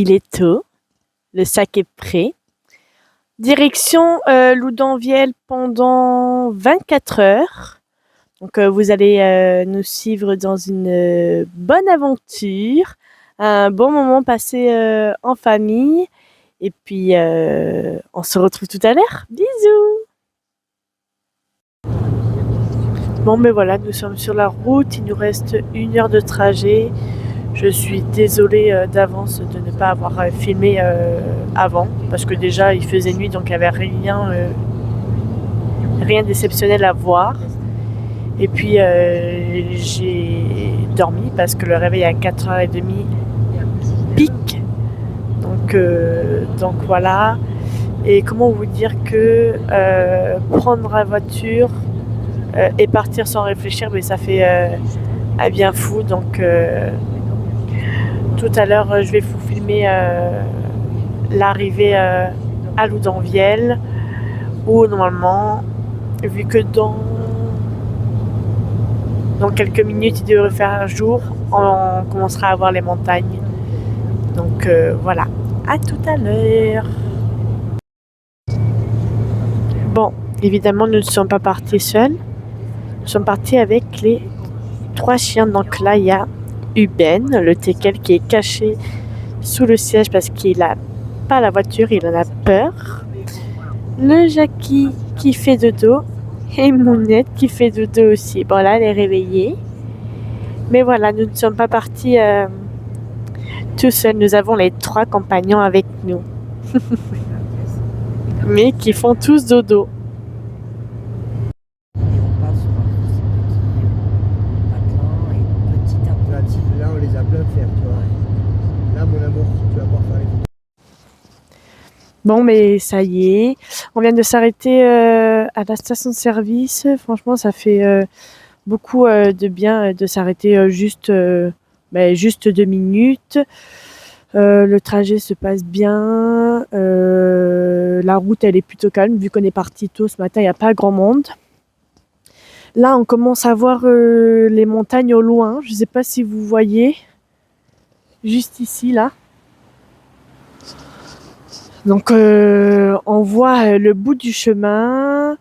il est tôt, le sac est prêt. Direction Loudonvielle pendant 24 heures. Donc vous allez nous suivre dans une bonne aventure, un bon moment passé en famille. Et puis on se retrouve tout à l'heure. Bisous. Bon ben voilà, nous sommes sur la route, il nous reste 1 heure de trajet. Je suis désolée d'avance de ne pas avoir filmé avant, parce que déjà il faisait nuit, donc il n'y avait rien d'exceptionnel à voir. Et puis j'ai dormi parce que le réveil à 4h30 pique. Donc voilà. Et comment vous dire que prendre la voiture et partir sans réfléchir, mais ça fait un bien fou. Donc tout à l'heure, je vais vous filmer l'arrivée à Loudonvielle, où normalement, vu que dans quelques minutes, il devrait faire un jour, on commencera à voir les montagnes. Donc voilà, à tout à l'heure. Bon, évidemment, nous ne sommes pas partis seuls. Nous sommes partis avec les 3 chiens. Donc là, il y a Uben, le teckel, qui est caché sous le siège parce qu'il n'a pas la voiture, il en a peur. Le Jackie qui fait dodo et Mounette qui fait dodo aussi. Bon là, elle est réveillée. Mais voilà, nous ne sommes pas partis tout seuls. Nous avons les 3 compagnons avec nous. Mais qui font tous dodo. Là, on les a plein faire, tu vois. Là, mon amour, tu vas pouvoir faire les photos. Bon, mais ça y est, on vient de s'arrêter à la station de service. Franchement, ça fait beaucoup de bien de s'arrêter juste 2 minutes. Le trajet se passe bien. La route, elle est plutôt calme. Vu qu'on est parti tôt ce matin, il n'y a pas grand monde. Là, on commence à voir les montagnes au loin. Je ne sais pas si vous voyez. Juste ici, là. Donc, on voit le bout du chemin.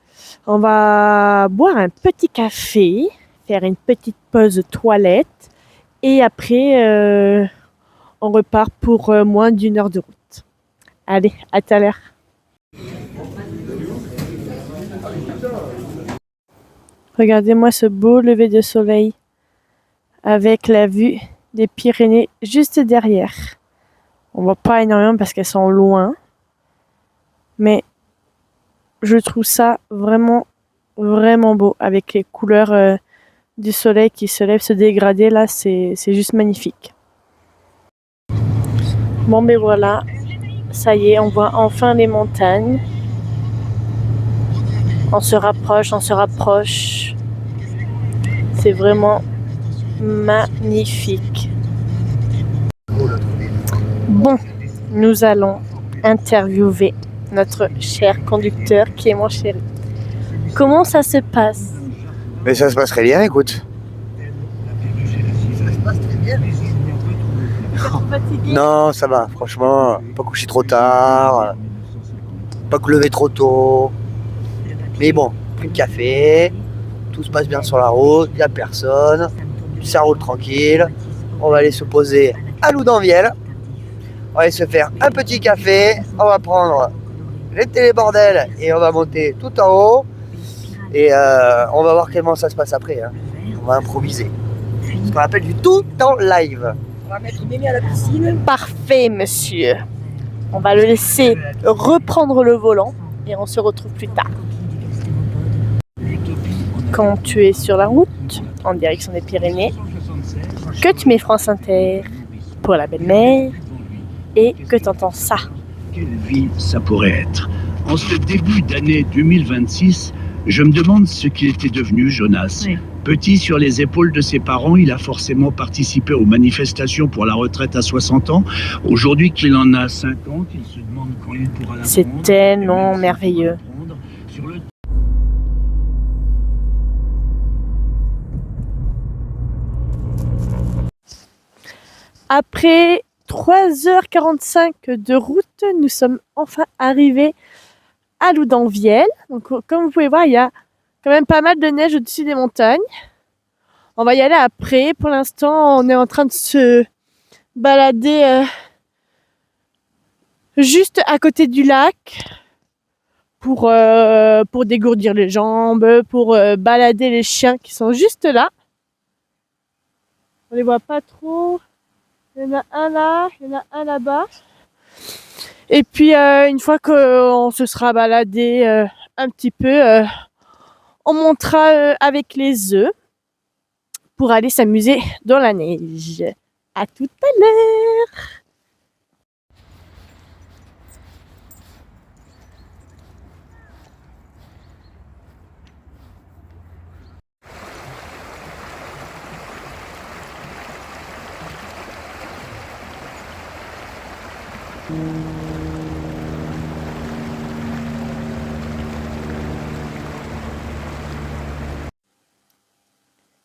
On va boire un petit café, faire une petite pause toilette. Et après, on repart pour moins d'1 heure de route. Allez, à tout à l'heure. Regardez-moi ce beau lever de soleil avec la vue des Pyrénées juste derrière. On voit pas énormément parce qu'elles sont loin. Mais je trouve ça vraiment, vraiment beau avec les couleurs du soleil qui se lève, se dégrader. Là, c'est juste magnifique. Bon, ben voilà. Ça y est, on voit enfin les montagnes. On se rapproche, on se rapproche. C'est vraiment magnifique. Bon, nous allons interviewer notre cher conducteur qui est mon chéri. Comment ça se passe? Mais ça se passe très bien, écoute. Ça se passe très bien. Fatigué? Non, ça va, franchement, pas coucher trop tard, pas lever trop tôt. Mais bon, pris le café, tout se passe bien sur la route, il n'y a personne, ça roule tranquille. On va aller se poser à Loudonvielle. On va aller se faire un petit café, on va prendre les télébordels et on va monter tout en haut. Et on va voir comment ça se passe après. Hein. On va improviser. Ce qu'on appelle du tout en live. On va mettre Mémé à la piscine. Parfait, monsieur. On va le laisser reprendre le volant et on se retrouve plus tard. Quand tu es sur la route, en direction des Pyrénées, que tu mets France Inter pour la belle-mère et que tu entends ça. Quelle vie ça pourrait être? En ce début d'année 2026, je me demande ce qu'il était devenu, Jonas. Oui. Petit sur les épaules de ses parents, il a forcément participé aux manifestations pour la retraite à 60 ans. Aujourd'hui qu'il en a 50, il se demande quand il pourra la C'est prendre. tellement merveilleux. Après 3h45 de route, nous sommes enfin arrivés à Loudanvielle. Donc, comme vous pouvez voir, il y a quand même pas mal de neige au-dessus des montagnes. On va y aller après. Pour l'instant, on est en train de se balader juste à côté du lac pour dégourdir les jambes, pour balader les chiens qui sont juste là. On les voit pas trop. Il y en a un là, il y en a un là-bas. Et puis, une fois qu'on se sera baladé un petit peu, on montera avec les œufs pour aller s'amuser dans la neige. À tout à l'heure!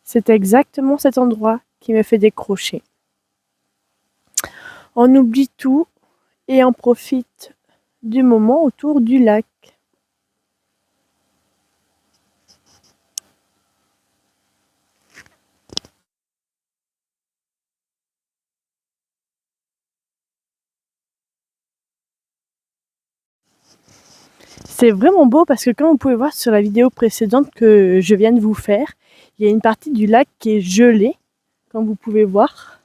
C'est exactement cet endroit qui me fait décrocher. On oublie tout et on profite du moment autour du lac. C'est vraiment beau parce que comme vous pouvez voir sur la vidéo précédente que je viens de vous faire, il y a une partie du lac qui est gelée, comme vous pouvez voir,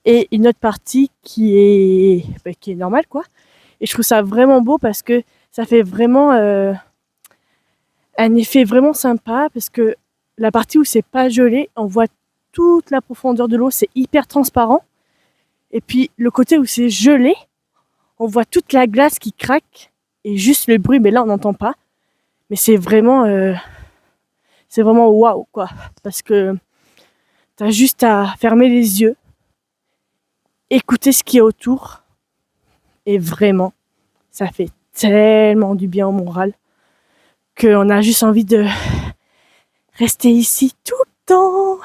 et une autre partie qui est normale, quoi. Et je trouve ça vraiment beau parce que ça fait vraiment un effet vraiment sympa parce que la partie où c'est pas gelé, on voit toute la profondeur de l'eau, c'est hyper transparent. Et puis le côté où c'est gelé, on voit toute la glace qui craque et juste le bruit, mais là on n'entend pas. Mais c'est vraiment waouh quoi, parce que t'as juste à fermer les yeux, écouter ce qu'il y a autour, et vraiment, ça fait tellement du bien au moral qu'on a juste envie de rester ici tout le temps.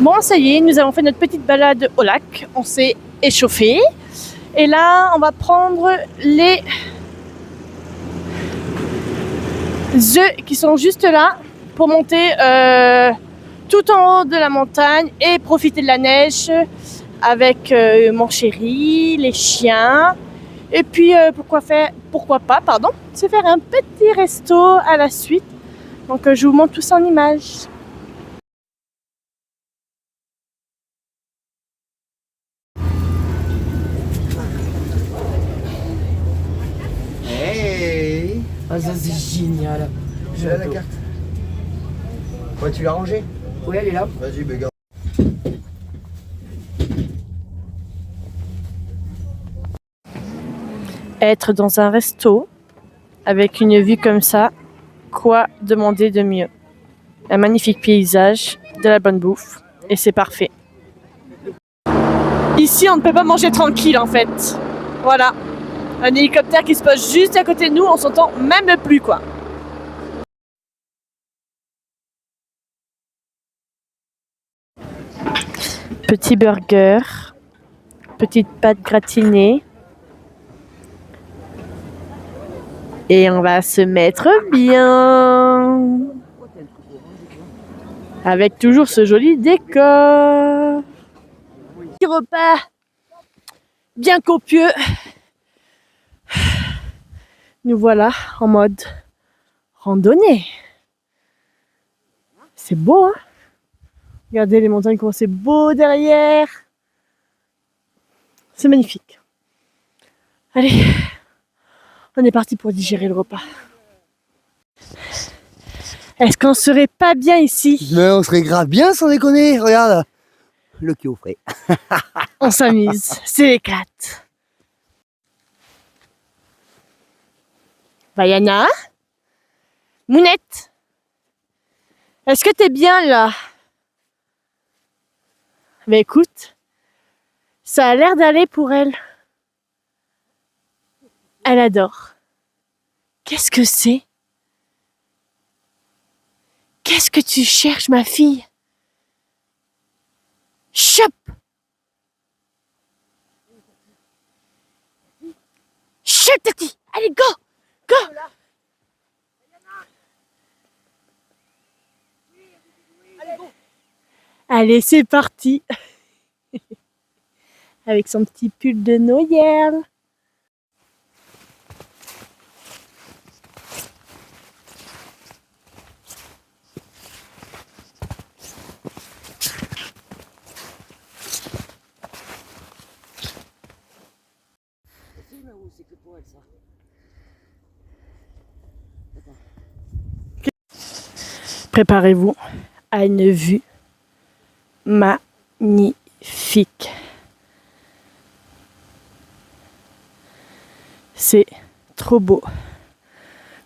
Bon, ça y est, nous avons fait notre petite balade au lac. On s'est échauffé. Et là, on va prendre les œufs qui sont juste là pour monter tout en haut de la montagne et profiter de la neige avec mon chéri, les chiens. Et puis, pourquoi pas, se faire un petit resto à la suite. Donc, je vous montre tout ça en images. Hey! Ah, ça c'est génial. J'ai la carte. Ouais, tu l'as rangée? Oui, elle est là. Vas-y, béga. Être dans un resto avec une vue comme ça, quoi demander de mieux? Un magnifique paysage, de la bonne bouffe, et c'est parfait. Ici, on ne peut pas manger tranquille en fait. Voilà. Un hélicoptère qui se pose juste à côté de nous, on s'entend même plus quoi. Petit burger, petite pâte gratinée. Et on va se mettre bien. Avec toujours ce joli décor. Petit repas bien copieux. Nous voilà en mode randonnée. C'est beau, hein? Regardez les montagnes, comment c'est beau derrière. C'est magnifique. Allez, on est parti pour digérer le repas. Est-ce qu'on serait pas bien ici? Mais on serait grave bien sans déconner. Regarde, le qui au frais. On s'amuse, c'est l'éclate. Vaiana? Mounette? Est-ce que t'es bien là? Bah écoute, Ça a l'air d'aller pour elle. Elle adore. Qu'est-ce que c'est? Qu'est-ce que tu cherches, ma fille? Chop! Chop, Tati! Allez, go! Go! Allez, c'est parti! Avec son petit pull de Noël. Préparez-vous à une vue magnifique. C'est trop beau.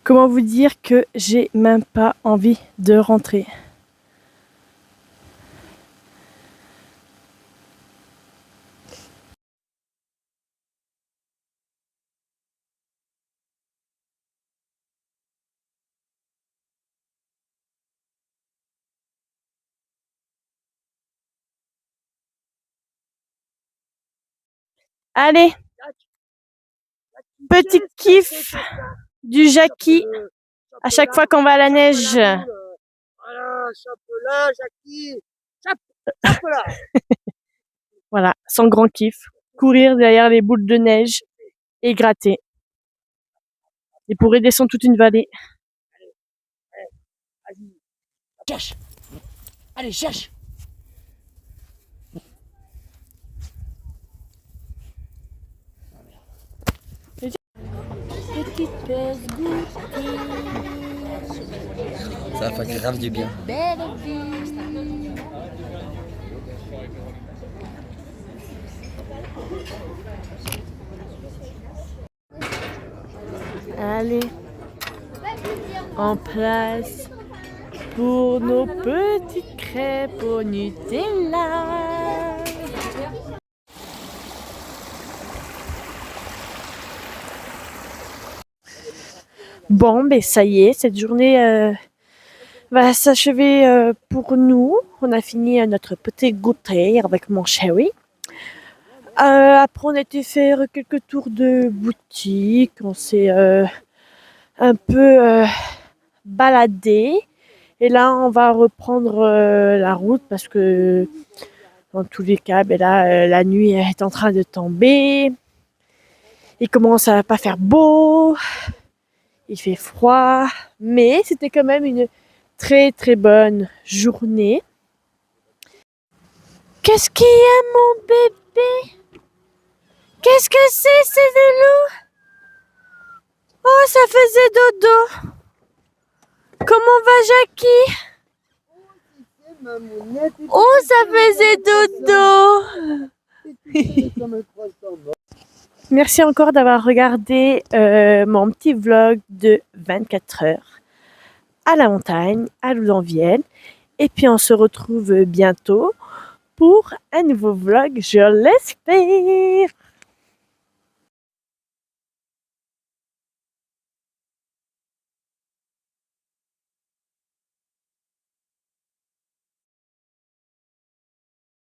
Comment vous dire que j'ai même pas envie de rentrer. Allez, petit kiff du Jackie à chaque fois qu'on va à la neige. Voilà, chope là, Jackie. Chope là. Voilà, son grand kiff. Courir derrière les boules de neige et gratter. Et pour descendre toute une vallée. Cherche. Allez, cherche. Petite pause goûter, Ça va faire grave du bien. belle vie. Allez, en place pour nos petites crêpes au Nutella. Bon, ben ça y est, cette journée va s'achever pour nous. On a fini notre petit goûter avec mon chéri. Après, on a été faire quelques tours de boutique. On s'est un peu baladé. Et là, on va reprendre la route parce que dans tous les cas, ben là, la nuit est en train de tomber. Il commence à pas faire beau. Il fait froid. Mais c'était quand même une très très bonne journée. Qu'est-ce qu'il y a, mon bébé? Qu'est-ce que c'est de l'eau? Oh, ça faisait dodo. Comment va Jackie? Oh, ça faisait dodo. Merci encore d'avoir regardé mon petit vlog de 24 heures à la montagne, à Loudunvielle. Et puis on se retrouve bientôt pour un nouveau vlog, je l'espère.